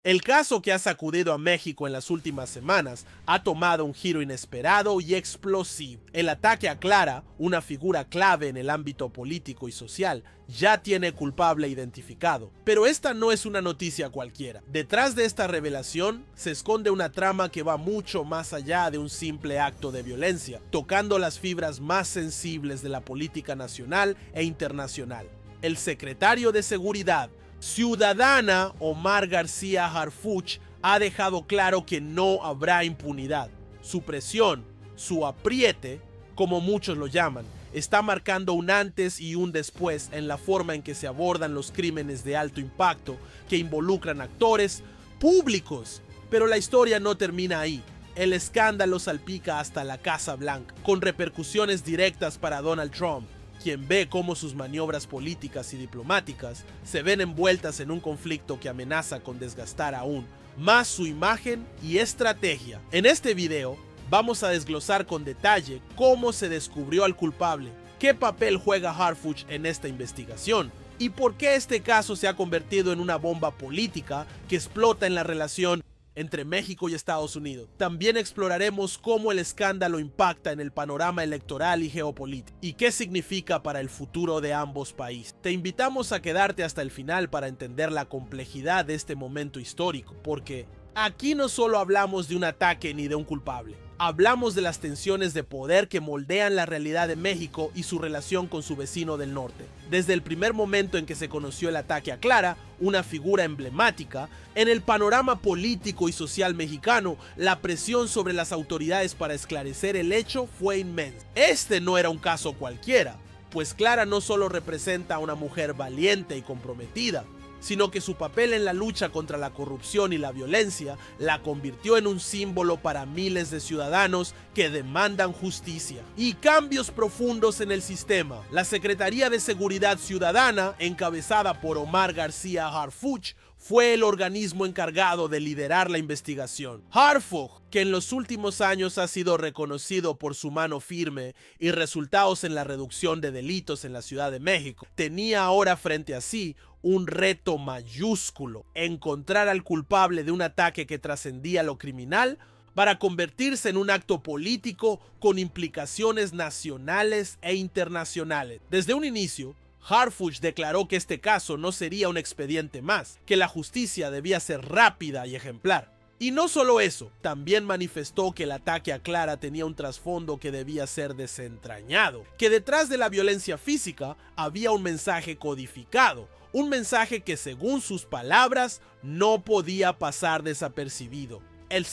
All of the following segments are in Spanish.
El caso que ha sacudido a México en las últimas semanas ha tomado un giro inesperado y explosivo. El ataque a Clara, una figura clave en el ámbito político y social, ya tiene culpable identificado. Pero esta no es una noticia cualquiera. Detrás de esta revelación se esconde una trama que va mucho más allá de un simple acto de violencia, tocando las fibras más sensibles de la política nacional e internacional. El secretario de Seguridad Ciudadana Omar García Harfuch ha dejado claro que no habrá impunidad. Su presión, su apriete, como muchos lo llaman, está marcando un antes y un después en la forma en que se abordan los crímenes de alto impacto que involucran actores públicos. Pero la historia no termina ahí. El escándalo salpica hasta la Casa Blanca, con repercusiones directas para Donald Trump, quien ve cómo sus maniobras políticas y diplomáticas se ven envueltas en un conflicto que amenaza con desgastar aún más su imagen y estrategia. En este video vamos a desglosar con detalle cómo se descubrió al culpable, qué papel juega Harfuch en esta investigación y por qué este caso se ha convertido en una bomba política que explota en la relación entre México y Estados Unidos. También exploraremos cómo el escándalo impacta en el panorama electoral y geopolítico y qué significa para el futuro de ambos países. Te invitamos a quedarte hasta el final para entender la complejidad de este momento histórico, porque aquí no solo hablamos de un ataque ni de un culpable. Hablamos de las tensiones de poder que moldean la realidad de México y su relación con su vecino del norte. Desde el primer momento en que se conoció el ataque a Clara, una figura emblemática, en el panorama político y social mexicano, la presión sobre las autoridades para esclarecer el hecho fue inmensa. Este no era un caso cualquiera, pues Clara no solo representa a una mujer valiente y comprometida, sino que su papel en la lucha contra la corrupción y la violencia la convirtió en un símbolo para miles de ciudadanos que demandan justicia y cambios profundos en el sistema. La Secretaría de Seguridad Ciudadana, encabezada por Omar García Harfuch, fue el organismo encargado de liderar la investigación. Harfuch, que en los últimos años ha sido reconocido por su mano firme y resultados en la reducción de delitos en la Ciudad de México, tenía ahora frente a sí un reto mayúsculo: encontrar al culpable de un ataque que trascendía lo criminal para convertirse en un acto político con implicaciones nacionales e internacionales. Desde un inicio, Harfuch declaró que este caso no sería un expediente más, que la justicia debía ser rápida y ejemplar. Y no solo eso, también manifestó que el ataque a Clara tenía un trasfondo que debía ser desentrañado, que detrás de la violencia física había un mensaje codificado, un mensaje que, según sus palabras, no podía pasar desapercibido. El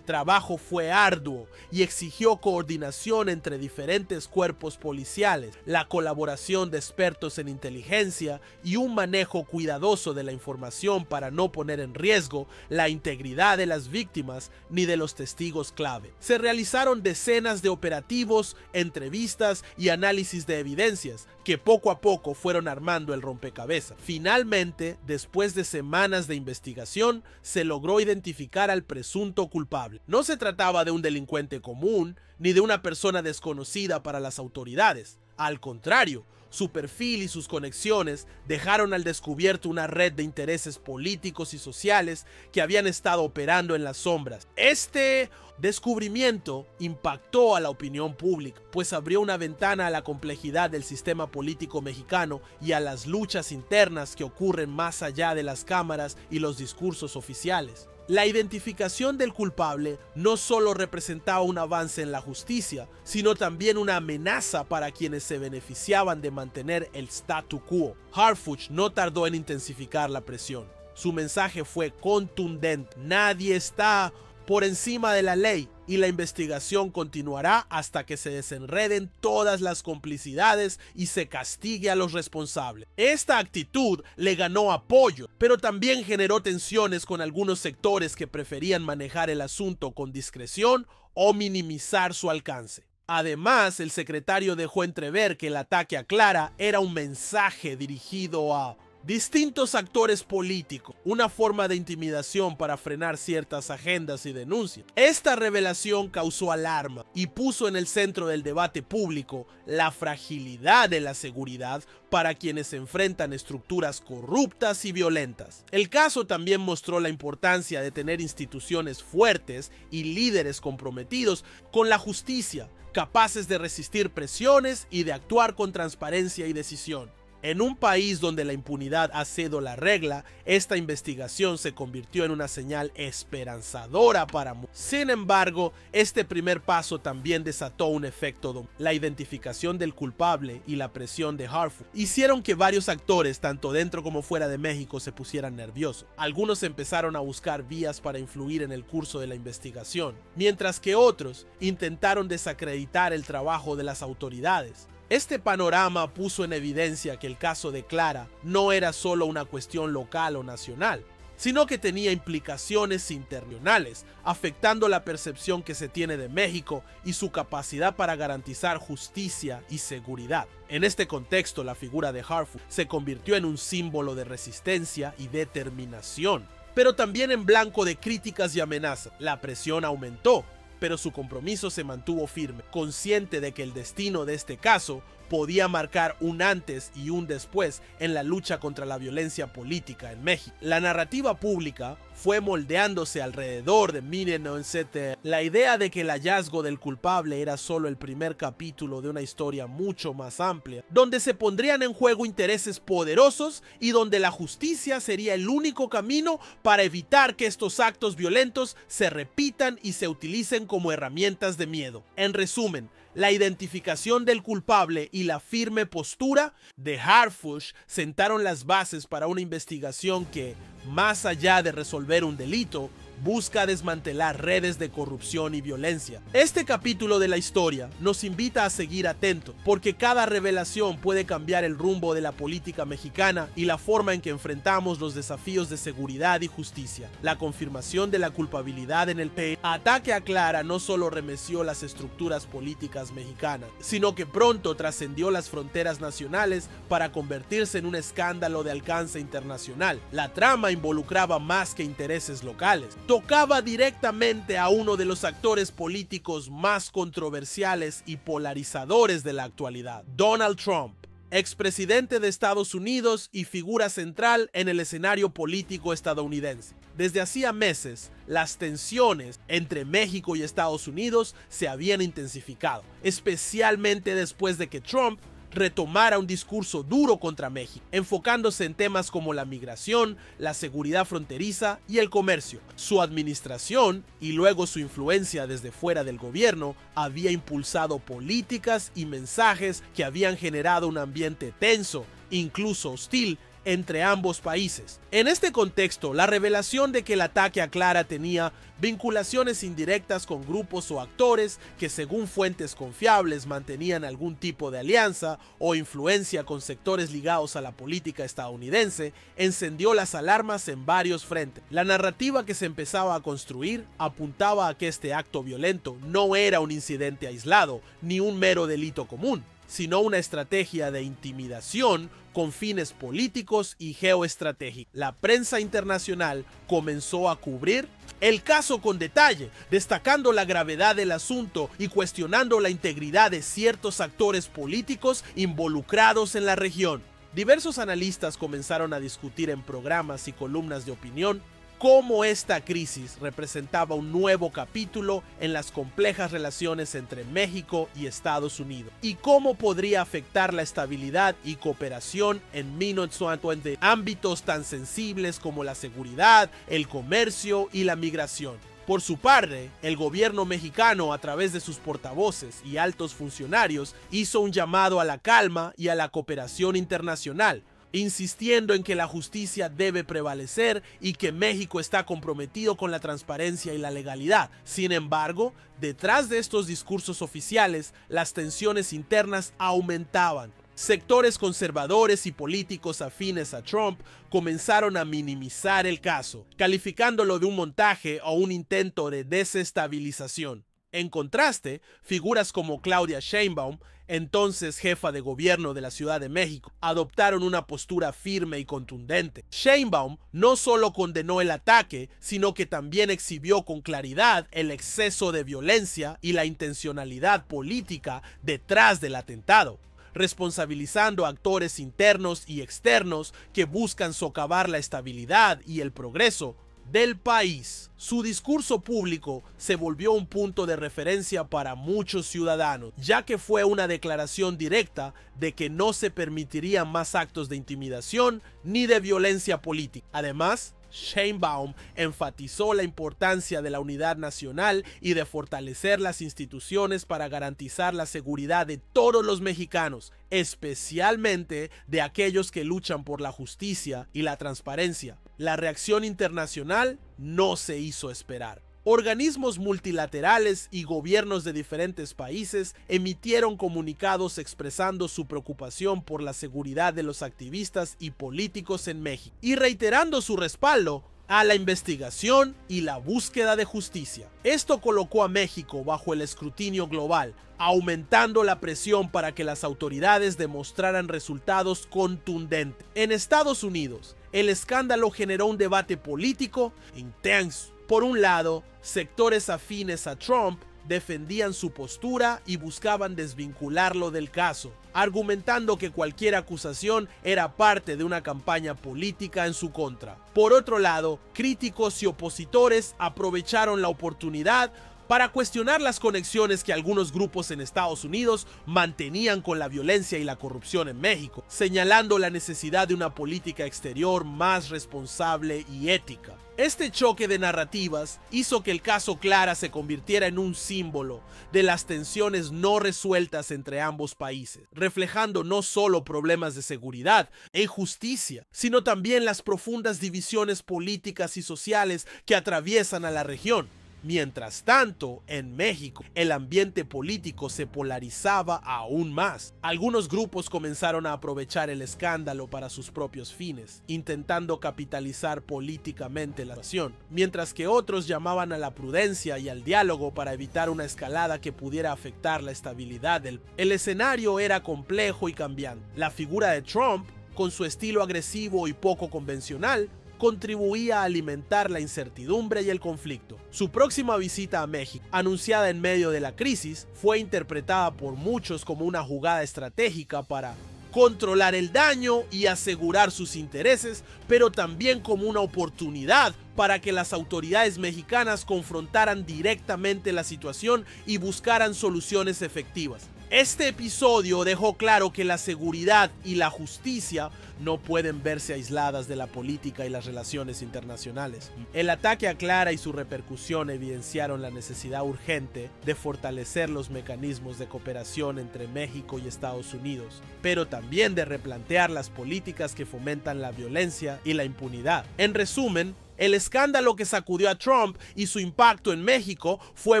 trabajo fue arduo y exigió coordinación entre diferentes cuerpos policiales, la colaboración de expertos en inteligencia y un manejo cuidadoso de la información para no poner en riesgo la integridad de las víctimas ni de los testigos clave. Se realizaron decenas de operativos, entrevistas y análisis de evidencias que poco a poco fueron armando el rompecabezas. Finalmente, después de semanas de investigación, se logró identificar al presunto culpable. No se trataba de un delincuente común ni de una persona desconocida para las autoridades. Al contrario, su perfil y sus conexiones dejaron al descubierto una red de intereses políticos y sociales que habían estado operando en las sombras. Este descubrimiento impactó a la opinión pública, pues abrió una ventana a la complejidad del sistema político mexicano y a las luchas internas que ocurren más allá de las cámaras y los discursos oficiales. La identificación del culpable no solo representaba un avance en la justicia, sino también una amenaza para quienes se beneficiaban de mantener el statu quo. Harfuch no tardó en intensificar la presión. Su mensaje fue contundente: nadie está por encima de la ley y la investigación continuará hasta que se desenreden todas las complicidades y se castigue a los responsables. Esta actitud le ganó apoyo, pero también generó tensiones con algunos sectores que preferían manejar el asunto con discreción o minimizar su alcance. Además, el secretario dejó entrever que el ataque a Clara era un mensaje dirigido a distintos actores políticos, una forma de intimidación para frenar ciertas agendas y denuncias. Esta revelación causó alarma y puso en el centro del debate público la fragilidad de la seguridad para quienes enfrentan estructuras corruptas y violentas. El caso también mostró la importancia de tener instituciones fuertes y líderes comprometidos con la justicia, capaces de resistir presiones y de actuar con transparencia y decisión. En un país donde la impunidad ha sido la regla, esta investigación se convirtió en una señal esperanzadora para muchos. Sin embargo, este primer paso también desató un efecto dominó. La identificación del culpable y la presión de Harfuch hicieron que varios actores, tanto dentro como fuera de México, se pusieran nerviosos. Algunos empezaron a buscar vías para influir en el curso de la investigación, mientras que otros intentaron desacreditar el trabajo de las autoridades. Este panorama puso en evidencia que el caso de Clara no era solo una cuestión local o nacional, sino que tenía implicaciones internacionales, afectando la percepción que se tiene de México y su capacidad para garantizar justicia y seguridad. En este contexto, la figura de Harfuch se convirtió en un símbolo de resistencia y determinación, pero también en blanco de críticas y amenazas. La presión aumentó, pero su compromiso se mantuvo firme, consciente de que el destino de este caso podía marcar un antes y un después en la lucha contra la violencia política en México. La narrativa pública fue moldeándose alrededor de 1970. La idea de que el hallazgo del culpable era solo el primer capítulo de una historia mucho más amplia, donde se pondrían en juego intereses poderosos y donde la justicia sería el único camino para evitar que estos actos violentos se repitan y se utilicen como herramientas de miedo. En resumen, la identificación del culpable y la firme postura de Harfuch sentaron las bases para una investigación que, más allá de resolver un delito, busca desmantelar redes de corrupción y violencia. Este capítulo de la historia nos invita a seguir atentos, porque cada revelación puede cambiar el rumbo de la política mexicana y la forma en que enfrentamos los desafíos de seguridad y justicia. La confirmación de la culpabilidad en el ataque a Clara no solo remeció las estructuras políticas mexicanas, sino que pronto trascendió las fronteras nacionales para convertirse en un escándalo de alcance internacional. La trama involucraba más que intereses locales. Tocaba directamente a uno de los actores políticos más controversiales y polarizadores de la actualidad, Donald Trump, expresidente de Estados Unidos y figura central en el escenario político estadounidense. Desde hacía meses, las tensiones entre México y Estados Unidos se habían intensificado, especialmente después de que Trump retomara un discurso duro contra México, enfocándose en temas como la migración, la seguridad fronteriza y el comercio. Su administración, y luego su influencia desde fuera del gobierno, había impulsado políticas y mensajes que habían generado un ambiente tenso, incluso hostil, entre ambos países. En este contexto, la revelación de que el ataque a Clara tenía vinculaciones indirectas con grupos o actores que, según fuentes confiables, mantenían algún tipo de alianza o influencia con sectores ligados a la política estadounidense, encendió las alarmas en varios frentes. La narrativa que se empezaba a construir apuntaba a que este acto violento no era un incidente aislado ni un mero delito común, sino una estrategia de intimidación con fines políticos y geoestratégicos. La prensa internacional comenzó a cubrir el caso con detalle, destacando la gravedad del asunto y cuestionando la integridad de ciertos actores políticos involucrados en la región. Diversos analistas comenzaron a discutir en programas y columnas de opinión cómo esta crisis representaba un nuevo capítulo en las complejas relaciones entre México y Estados Unidos y cómo podría afectar la estabilidad y cooperación en 1920 ámbitos tan sensibles como la seguridad, el comercio y la migración. Por su parte, el gobierno mexicano, a través de sus portavoces y altos funcionarios, hizo un llamado a la calma y a la cooperación internacional, insistiendo en que la justicia debe prevalecer y que México está comprometido con la transparencia y la legalidad. Sin embargo, detrás de estos discursos oficiales, las tensiones internas aumentaban. Sectores conservadores y políticos afines a Trump comenzaron a minimizar el caso, calificándolo de un montaje o un intento de desestabilización. En contraste, figuras como Claudia Sheinbaum, entonces jefa de gobierno de la Ciudad de México, adoptaron una postura firme y contundente. Sheinbaum no solo condenó el ataque, sino que también exhibió con claridad el exceso de violencia y la intencionalidad política detrás del atentado, responsabilizando a actores internos y externos que buscan socavar la estabilidad y el progreso del país. Su discurso público se volvió un punto de referencia para muchos ciudadanos, ya que fue una declaración directa de que no se permitirían más actos de intimidación ni de violencia política. Además, Sheinbaum enfatizó la importancia de la unidad nacional y de fortalecer las instituciones para garantizar la seguridad de todos los mexicanos, especialmente de aquellos que luchan por la justicia y la transparencia. La reacción internacional no se hizo esperar. Organismos multilaterales y gobiernos de diferentes países emitieron comunicados expresando su preocupación por la seguridad de los activistas y políticos en México y reiterando su respaldo a la investigación y la búsqueda de justicia. Esto colocó a México bajo el escrutinio global, aumentando la presión para que las autoridades demostraran resultados contundentes. En Estados Unidos, el escándalo generó un debate político intenso. Por un lado, sectores afines a Trump defendían su postura y buscaban desvincularlo del caso, argumentando que cualquier acusación era parte de una campaña política en su contra. Por otro lado, críticos y opositores aprovecharon la oportunidad para cuestionar las conexiones que algunos grupos en Estados Unidos mantenían con la violencia y la corrupción en México, señalando la necesidad de una política exterior más responsable y ética. Este choque de narrativas hizo que el caso Clara se convirtiera en un símbolo de las tensiones no resueltas entre ambos países, reflejando no solo problemas de seguridad e justicia, sino también las profundas divisiones políticas y sociales que atraviesan a la región. Mientras tanto, en México, el ambiente político se polarizaba aún más. Algunos grupos comenzaron a aprovechar el escándalo para sus propios fines, intentando capitalizar políticamente la situación, mientras que otros llamaban a la prudencia y al diálogo para evitar una escalada que pudiera afectar la estabilidad del país. El escenario era complejo y cambiante. La figura de Trump, con su estilo agresivo y poco convencional, contribuía a alimentar la incertidumbre y el conflicto. Su próxima visita a México, anunciada en medio de la crisis, fue interpretada por muchos como una jugada estratégica para controlar el daño y asegurar sus intereses, pero también como una oportunidad para que las autoridades mexicanas confrontaran directamente la situación y buscaran soluciones efectivas. Este episodio dejó claro que la seguridad y la justicia no pueden verse aisladas de la política y las relaciones internacionales. El ataque a Clara y su repercusión evidenciaron la necesidad urgente de fortalecer los mecanismos de cooperación entre México y Estados Unidos, pero también de replantear las políticas que fomentan la violencia y la impunidad. En resumen, el escándalo que sacudió a Trump y su impacto en México fue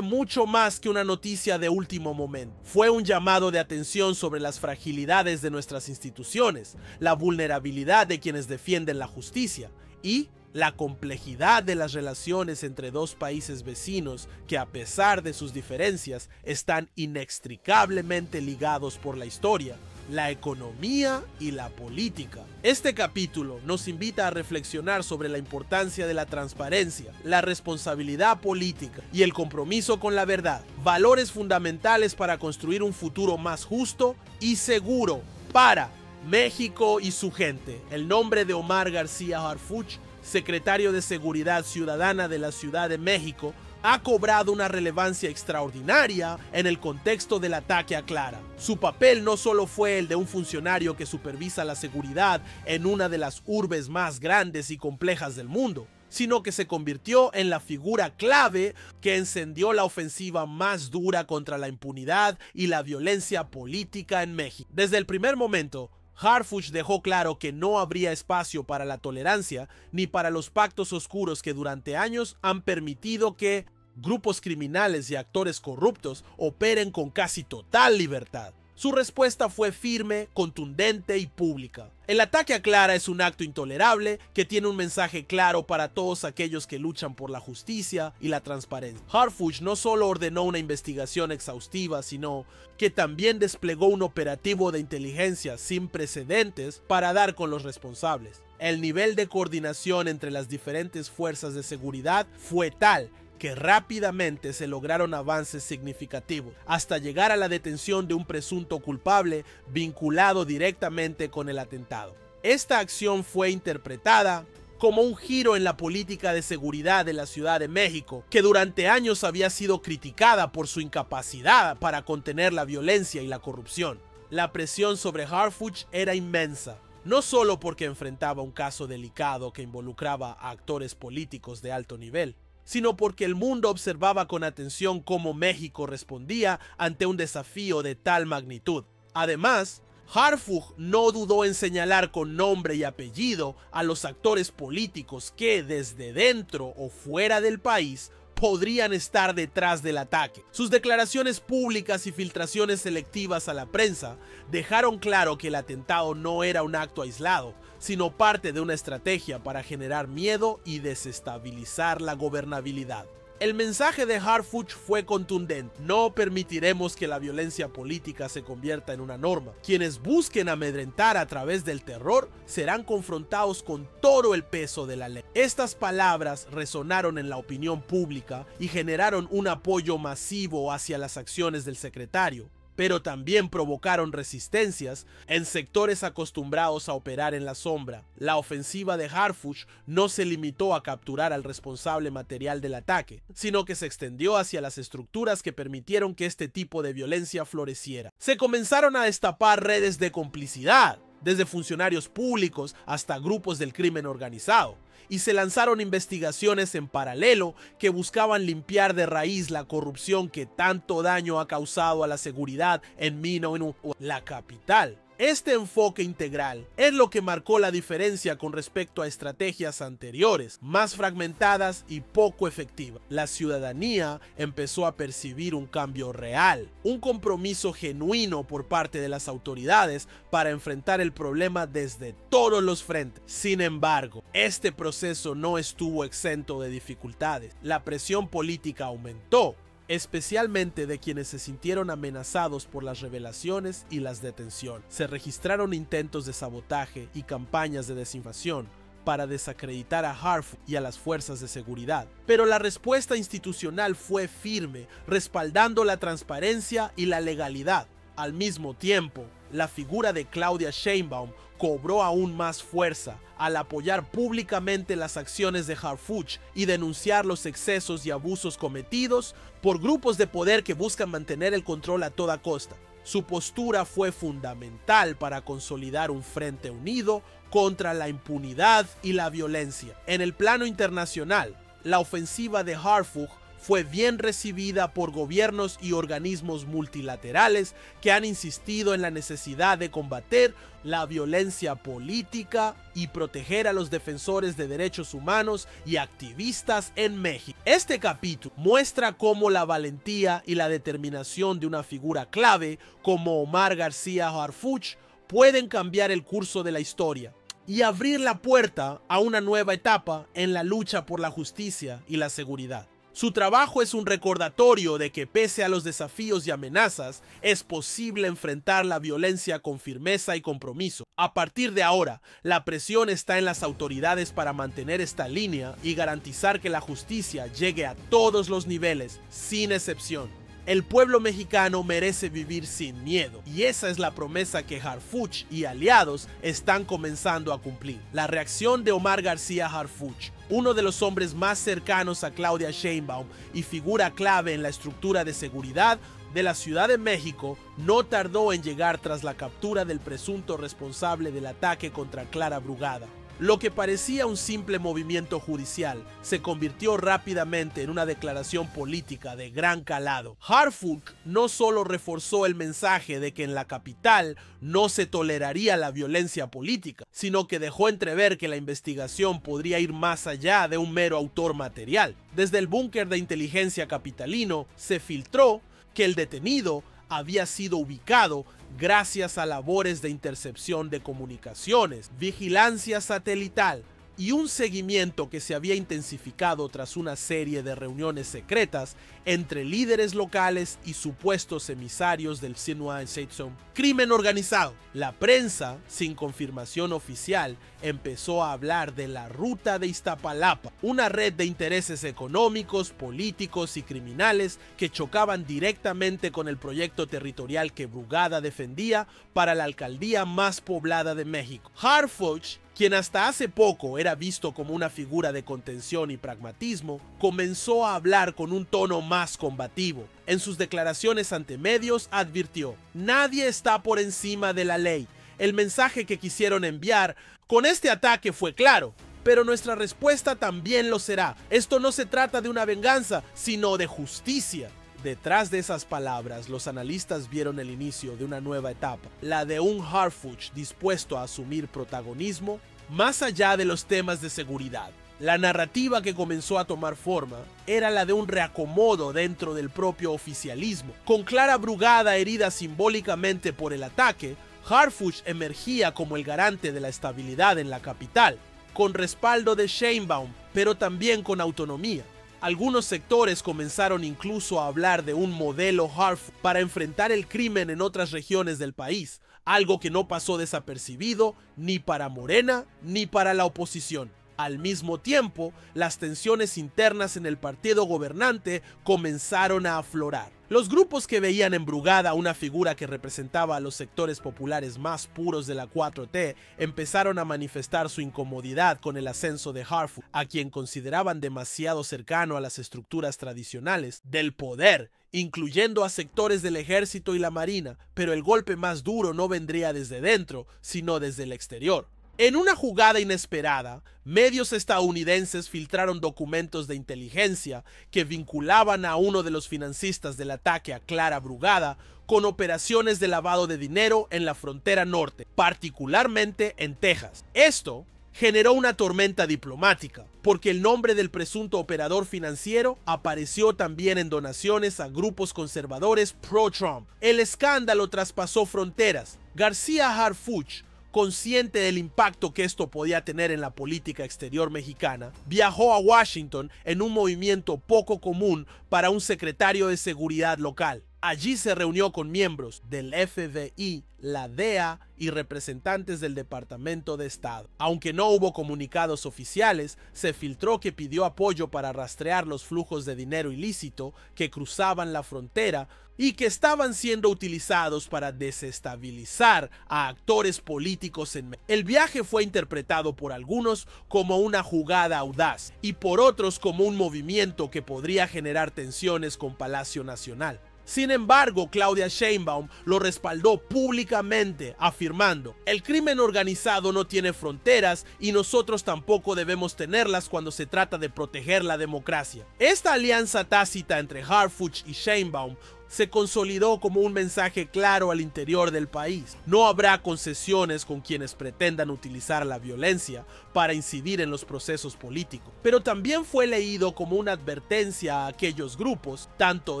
mucho más que una noticia de último momento. Fue un llamado de atención sobre las fragilidades de nuestras instituciones, la vulnerabilidad de quienes defienden la justicia y la complejidad de las relaciones entre dos países vecinos que, a pesar de sus diferencias, están inextricablemente ligados por la historia, la economía y la política. Este capítulo nos invita a reflexionar sobre la importancia de la transparencia, la responsabilidad política y el compromiso con la verdad, valores fundamentales para construir un futuro más justo y seguro para México y su gente. El nombre de Omar García Harfuch, secretario de Seguridad Ciudadana de la Ciudad de México, ha cobrado una relevancia extraordinaria en el contexto del ataque a Clara. Su papel no solo fue el de un funcionario que supervisa la seguridad en una de las urbes más grandes y complejas del mundo, sino que se convirtió en la figura clave que encendió la ofensiva más dura contra la impunidad y la violencia política en México. Desde el primer momento, Harfuch dejó claro que no habría espacio para la tolerancia ni para los pactos oscuros que durante años han permitido que grupos criminales y actores corruptos operen con casi total libertad. Su respuesta fue firme, contundente y pública. El ataque a Clara es un acto intolerable que tiene un mensaje claro para todos aquellos que luchan por la justicia y la transparencia. Harfuch no solo ordenó una investigación exhaustiva, sino que también desplegó un operativo de inteligencia sin precedentes para dar con los responsables. El nivel de coordinación entre las diferentes fuerzas de seguridad fue tal que rápidamente se lograron avances significativos, hasta llegar a la detención de un presunto culpable vinculado directamente con el atentado. Esta acción fue interpretada como un giro en la política de seguridad de la Ciudad de México, que durante años había sido criticada por su incapacidad para contener la violencia y la corrupción. La presión sobre Harfuch era inmensa, no solo porque enfrentaba un caso delicado que involucraba a actores políticos de alto nivel, sino porque el mundo observaba con atención cómo México respondía ante un desafío de tal magnitud. Además, Harfuch no dudó en señalar con nombre y apellido a los actores políticos que, desde dentro o fuera del país, podrían estar detrás del ataque. Sus declaraciones públicas y filtraciones selectivas a la prensa dejaron claro que el atentado no era un acto aislado, sino parte de una estrategia para generar miedo y desestabilizar la gobernabilidad. El mensaje de Harfuch fue contundente: no permitiremos que la violencia política se convierta en una norma. Quienes busquen amedrentar a través del terror serán confrontados con todo el peso de la ley. Estas palabras resonaron en la opinión pública y generaron un apoyo masivo hacia las acciones del secretario, pero también provocaron resistencias en sectores acostumbrados a operar en la sombra. La ofensiva de Harfuch no se limitó a capturar al responsable material del ataque, sino que se extendió hacia las estructuras que permitieron que este tipo de violencia floreciera. Se comenzaron a destapar redes de complicidad, desde funcionarios públicos hasta grupos del crimen organizado, y se lanzaron investigaciones en paralelo que buscaban limpiar de raíz la corrupción que tanto daño ha causado a la seguridad en Mindanao, la capital. Este enfoque integral es lo que marcó la diferencia con respecto a estrategias anteriores, más fragmentadas y poco efectivas. La ciudadanía empezó a percibir un cambio real, un compromiso genuino por parte de las autoridades para enfrentar el problema desde todos los frentes. Sin embargo, este proceso no estuvo exento de dificultades. La presión política aumentó, especialmente de quienes se sintieron amenazados por las revelaciones y las detenciones. Se registraron intentos de sabotaje y campañas de desinformación para desacreditar a Harfuch y a las fuerzas de seguridad. Pero la respuesta institucional fue firme, respaldando la transparencia y la legalidad. Al mismo tiempo, la figura de Claudia Sheinbaum cobró aún más fuerza al apoyar públicamente las acciones de Harfuch y denunciar los excesos y abusos cometidos por grupos de poder que buscan mantener el control a toda costa. Su postura fue fundamental para consolidar un frente unido contra la impunidad y la violencia. En el plano internacional, la ofensiva de Harfuch fue bien recibida por gobiernos y organismos multilaterales que han insistido en la necesidad de combatir la violencia política y proteger a los defensores de derechos humanos y activistas en México. Este capítulo muestra cómo la valentía y la determinación de una figura clave como Omar García Harfuch pueden cambiar el curso de la historia y abrir la puerta a una nueva etapa en la lucha por la justicia y la seguridad. Su trabajo es un recordatorio de que pese a los desafíos y amenazas, es posible enfrentar la violencia con firmeza y compromiso. A partir de ahora, la presión está en las autoridades para mantener esta línea y garantizar que la justicia llegue a todos los niveles, sin excepción. El pueblo mexicano merece vivir sin miedo, y esa es la promesa que Harfuch y aliados están comenzando a cumplir. La reacción de Omar García Harfuch, uno de los hombres más cercanos a Claudia Sheinbaum y figura clave en la estructura de seguridad de la Ciudad de México, no tardó en llegar tras la captura del presunto responsable del ataque contra Clara Brugada. Lo que parecía un simple movimiento judicial se convirtió rápidamente en una declaración política de gran calado. Harfuch no solo reforzó el mensaje de que en la capital no se toleraría la violencia política, sino que dejó entrever que la investigación podría ir más allá de un mero autor material. Desde el búnker de inteligencia capitalino se filtró que el detenido había sido ubicado gracias a labores de intercepción de comunicaciones, vigilancia satelital y un seguimiento que se había intensificado tras una serie de reuniones secretas entre líderes locales y supuestos emisarios del Sinuan Seizong. Crimen organizado. La prensa, sin confirmación oficial, empezó a hablar de la Ruta de Iztapalapa, una red de intereses económicos, políticos y criminales que chocaban directamente con el proyecto territorial que Brugada defendía para la alcaldía más poblada de México. Harfuch, quien hasta hace poco era visto como una figura de contención y pragmatismo, comenzó a hablar con un tono más combativo. En sus declaraciones ante medios advirtió: nadie está por encima de la ley. El mensaje que quisieron enviar con este ataque fue claro, pero nuestra respuesta también lo será. Esto no se trata de una venganza, sino de justicia. Detrás de esas palabras, los analistas vieron el inicio de una nueva etapa, la de un Harfuch dispuesto a asumir protagonismo más allá de los temas de seguridad. La narrativa que comenzó a tomar forma era la de un reacomodo dentro del propio oficialismo. Con Clara Brugada herida simbólicamente por el ataque, Harfuch emergía como el garante de la estabilidad en la capital, con respaldo de Sheinbaum, pero también con autonomía. Algunos sectores comenzaron incluso a hablar de un modelo Harfuch para enfrentar el crimen en otras regiones del país, algo que no pasó desapercibido ni para Morena ni para la oposición. Al mismo tiempo, las tensiones internas en el partido gobernante comenzaron a aflorar. Los grupos que veían en Brugada una figura que representaba a los sectores populares más puros de la 4T empezaron a manifestar su incomodidad con el ascenso de Harfuch, a quien consideraban demasiado cercano a las estructuras tradicionales del poder, incluyendo a sectores del ejército y la marina, pero el golpe más duro no vendría desde dentro, sino desde el exterior. En una jugada inesperada, medios estadounidenses filtraron documentos de inteligencia que vinculaban a uno de los financistas del ataque a Clara Brugada con operaciones de lavado de dinero en la frontera norte, particularmente en Texas. Esto generó una tormenta diplomática, porque el nombre del presunto operador financiero apareció también en donaciones a grupos conservadores pro-Trump. El escándalo traspasó fronteras. García Harfuch, consciente del impacto que esto podía tener en la política exterior mexicana, viajó a Washington en un movimiento poco común para un secretario de seguridad local. Allí se reunió con miembros del FBI, la DEA y representantes del Departamento de Estado. Aunque no hubo comunicados oficiales, se filtró que pidió apoyo para rastrear los flujos de dinero ilícito que cruzaban la frontera y que estaban siendo utilizados para desestabilizar a actores políticos en México. El viaje fue interpretado por algunos como una jugada audaz y por otros como un movimiento que podría generar tensiones con Palacio Nacional. Sin embargo, Claudia Sheinbaum lo respaldó públicamente, afirmando: el crimen organizado no tiene fronteras y nosotros tampoco debemos tenerlas cuando se trata de proteger la democracia. Esta alianza tácita entre Harfuch y Sheinbaum se consolidó como un mensaje claro al interior del país. No habrá concesiones con quienes pretendan utilizar la violencia para incidir en los procesos políticos, pero también fue leído como una advertencia a aquellos grupos, tanto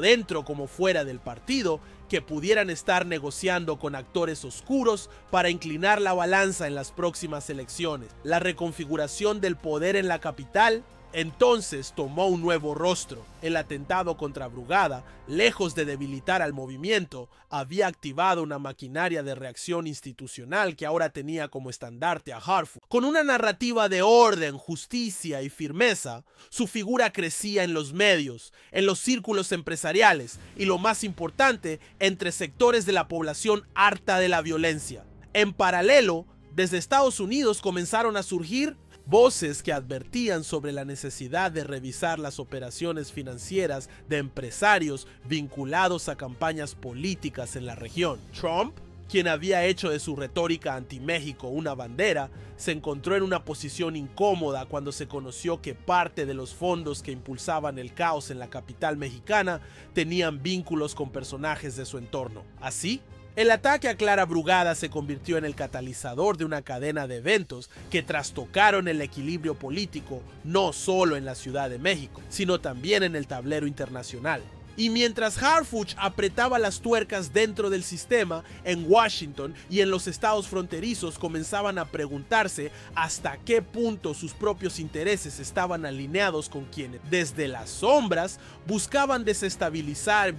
dentro como fuera del partido, que pudieran estar negociando con actores oscuros para inclinar la balanza en las próximas elecciones. La reconfiguración del poder en la capital entonces tomó un nuevo rostro. El atentado contra Brugada, lejos de debilitar al movimiento, había activado una maquinaria de reacción institucional que ahora tenía como estandarte a Harfuch. Con una narrativa de orden, justicia y firmeza, su figura crecía en los medios, en los círculos empresariales y, lo más importante, entre sectores de la población harta de la violencia. En paralelo, desde Estados Unidos comenzaron a surgir voces que advertían sobre la necesidad de revisar las operaciones financieras de empresarios vinculados a campañas políticas en la región. Trump, quien había hecho de su retórica anti-México una bandera, se encontró en una posición incómoda cuando se conoció que parte de los fondos que impulsaban el caos en la capital mexicana tenían vínculos con personajes de su entorno. Así, el ataque a Clara Brugada se convirtió en el catalizador de una cadena de eventos que trastocaron el equilibrio político no solo en la Ciudad de México, sino también en el tablero internacional. Y mientras Harfuch apretaba las tuercas dentro del sistema, en Washington y en los estados fronterizos comenzaban a preguntarse hasta qué punto sus propios intereses estaban alineados con quienes, desde las sombras, buscaban desestabilizar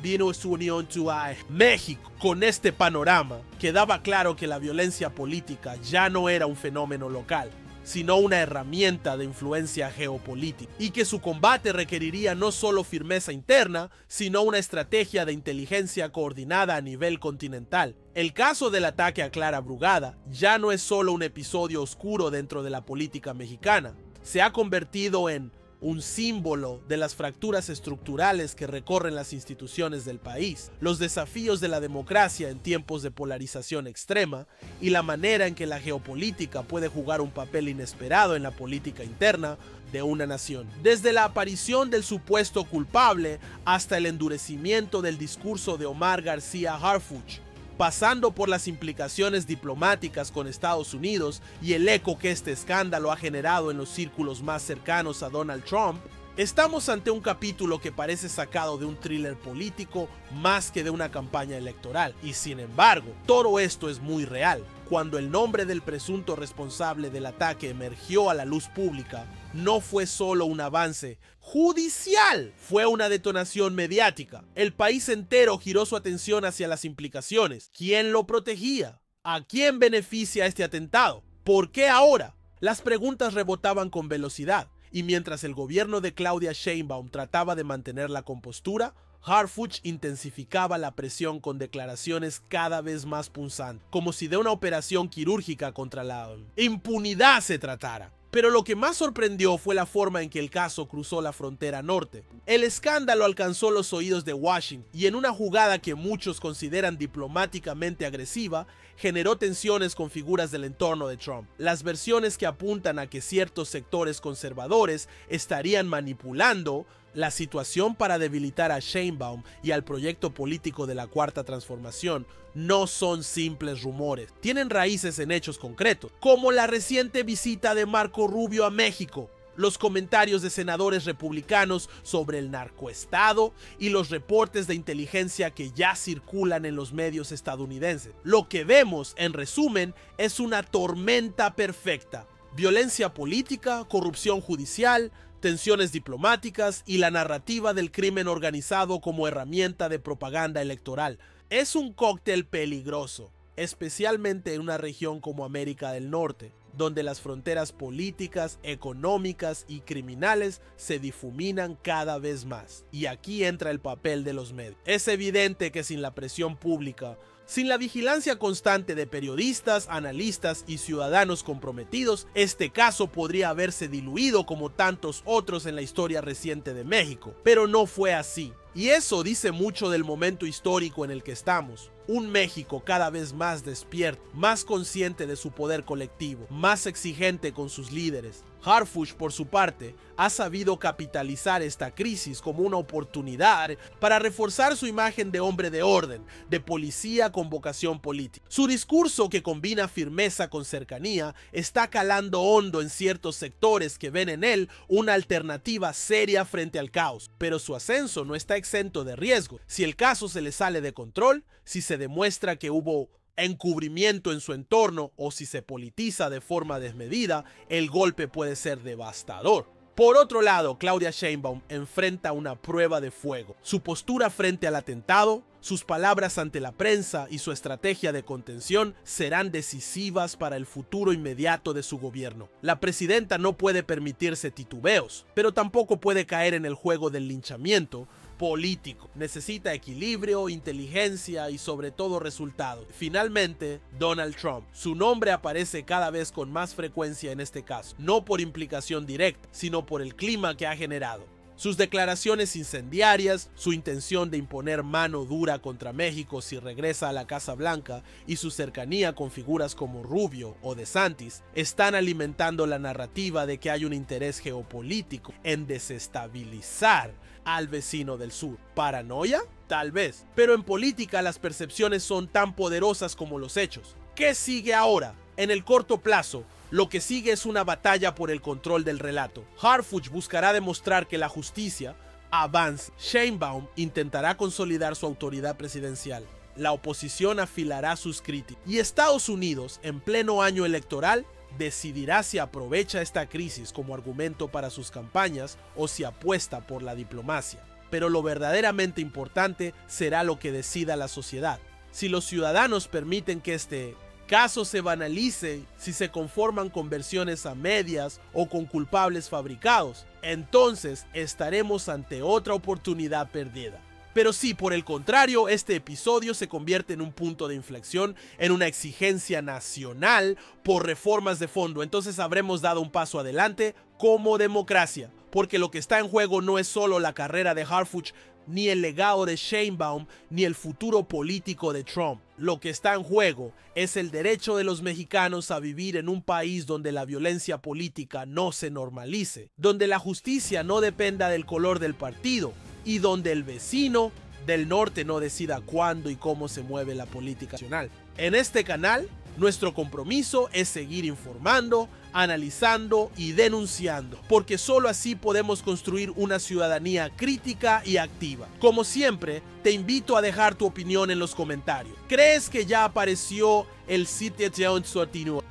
México. Con este panorama, quedaba claro que la violencia política ya no era un fenómeno local, sino una herramienta de influencia geopolítica, y que su combate requeriría no solo firmeza interna, sino una estrategia de inteligencia coordinada a nivel continental. El caso del ataque a Clara Brugada ya no es solo un episodio oscuro dentro de la política mexicana, se ha convertido en un símbolo de las fracturas estructurales que recorren las instituciones del país, los desafíos de la democracia en tiempos de polarización extrema y la manera en que la geopolítica puede jugar un papel inesperado en la política interna de una nación. Desde la aparición del supuesto culpable hasta el endurecimiento del discurso de Omar García Harfuch, pasando por las implicaciones diplomáticas con Estados Unidos y el eco que este escándalo ha generado en los círculos más cercanos a Donald Trump, estamos ante un capítulo que parece sacado de un thriller político más que de una campaña electoral. Y sin embargo, todo esto es muy real. Cuando el nombre del presunto responsable del ataque emergió a la luz pública, no fue solo un avance judicial, fue una detonación mediática. El país entero giró su atención hacia las implicaciones. ¿Quién lo protegía? ¿A quién beneficia este atentado? ¿Por qué ahora? Las preguntas rebotaban con velocidad, y mientras el gobierno de Claudia Sheinbaum trataba de mantener la compostura, Harfuch intensificaba la presión con declaraciones cada vez más punzantes, como si de una operación quirúrgica contra la impunidad se tratara. Pero lo que más sorprendió fue la forma en que el caso cruzó la frontera norte. El escándalo alcanzó los oídos de Washington y en una jugada que muchos consideran diplomáticamente agresiva, generó tensiones con figuras del entorno de Trump. Las versiones que apuntan a que ciertos sectores conservadores estarían manipulando la situación para debilitar a Sheinbaum y al proyecto político de la Cuarta Transformación no son simples rumores, tienen raíces en hechos concretos, como la reciente visita de Marco Rubio a México, los comentarios de senadores republicanos sobre el narcoestado y los reportes de inteligencia que ya circulan en los medios estadounidenses. Lo que vemos, en resumen, es una tormenta perfecta: violencia política, corrupción judicial, tensiones diplomáticas y la narrativa del crimen organizado como herramienta de propaganda electoral. Es un cóctel peligroso, especialmente en una región como América del Norte, donde las fronteras políticas, económicas y criminales se difuminan cada vez más. Y aquí entra el papel de los medios. Es evidente que sin la presión pública, sin la vigilancia constante de periodistas, analistas y ciudadanos comprometidos, este caso podría haberse diluido como tantos otros en la historia reciente de México. Pero no fue así. Y eso dice mucho del momento histórico en el que estamos. Un México cada vez más despierto, más consciente de su poder colectivo, más exigente con sus líderes. Harfuch, por su parte, ha sabido capitalizar esta crisis como una oportunidad para reforzar su imagen de hombre de orden, de policía con vocación política. Su discurso, que combina firmeza con cercanía, está calando hondo en ciertos sectores que ven en él una alternativa seria frente al caos. Pero su ascenso no está exento de riesgo. Si el caso se le sale de control, si se demuestra que hubo encubrimiento en su entorno o si se politiza de forma desmedida, el golpe puede ser devastador. Por otro lado, Claudia Sheinbaum enfrenta una prueba de fuego. Su postura frente al atentado, sus palabras ante la prensa y su estrategia de contención serán decisivas para el futuro inmediato de su gobierno. La presidenta no puede permitirse titubeos, pero tampoco puede caer en el juego del linchamiento político. Necesita equilibrio, inteligencia y sobre todo resultados. Finalmente, Donald Trump. Su nombre aparece cada vez con más frecuencia en este caso, no por implicación directa, sino por el clima que ha generado. Sus declaraciones incendiarias, su intención de imponer mano dura contra México si regresa a la Casa Blanca y su cercanía con figuras como Rubio o DeSantis están alimentando la narrativa de que hay un interés geopolítico en desestabilizar al vecino del sur. ¿Paranoia? Tal vez. Pero en política las percepciones son tan poderosas como los hechos. ¿Qué sigue ahora? En el corto plazo, lo que sigue es una batalla por el control del relato. Harfuch buscará demostrar que la justicia, avance. Sheinbaum intentará consolidar su autoridad presidencial. La oposición afilará sus críticas. Y Estados Unidos, en pleno año electoral, decidirá si aprovecha esta crisis como argumento para sus campañas o si apuesta por la diplomacia. Pero lo verdaderamente importante será lo que decida la sociedad. Si los ciudadanos permiten que este caso se banalice, si se conforman con versiones a medias o con culpables fabricados, entonces estaremos ante otra oportunidad perdida. Pero si por el contrario este episodio se convierte en un punto de inflexión, en una exigencia nacional por reformas de fondo, entonces habremos dado un paso adelante como democracia. Porque lo que está en juego no es solo la carrera de Harfuch, ni el legado de Sheinbaum, ni el futuro político de Trump. Lo que está en juego es el derecho de los mexicanos a vivir en un país donde la violencia política no se normalice, donde la justicia no dependa del color del partido y donde el vecino del norte no decida cuándo y cómo se mueve la política nacional. En este canal, nuestro compromiso es seguir informando, analizando y denunciando, porque solo así podemos construir una ciudadanía crítica y activa. Como siempre, te invito a dejar tu opinión en los comentarios. ¿Crees que ya apareció el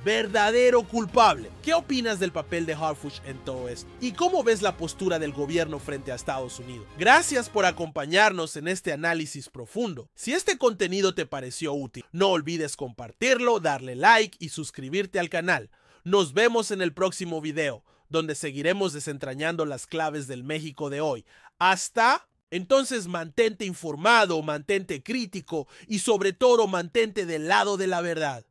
verdadero culpable? ¿Qué opinas del papel de Harfuch en todo esto? ¿Y cómo ves la postura del gobierno frente a Estados Unidos? Gracias por acompañarnos en este análisis profundo. Si este contenido te pareció útil, no olvides compartirlo, darle like y suscribirte al canal. Nos vemos en el próximo video, donde seguiremos desentrañando las claves del México de hoy. Hasta entonces, mantente informado, mantente crítico y sobre todo mantente del lado de la verdad.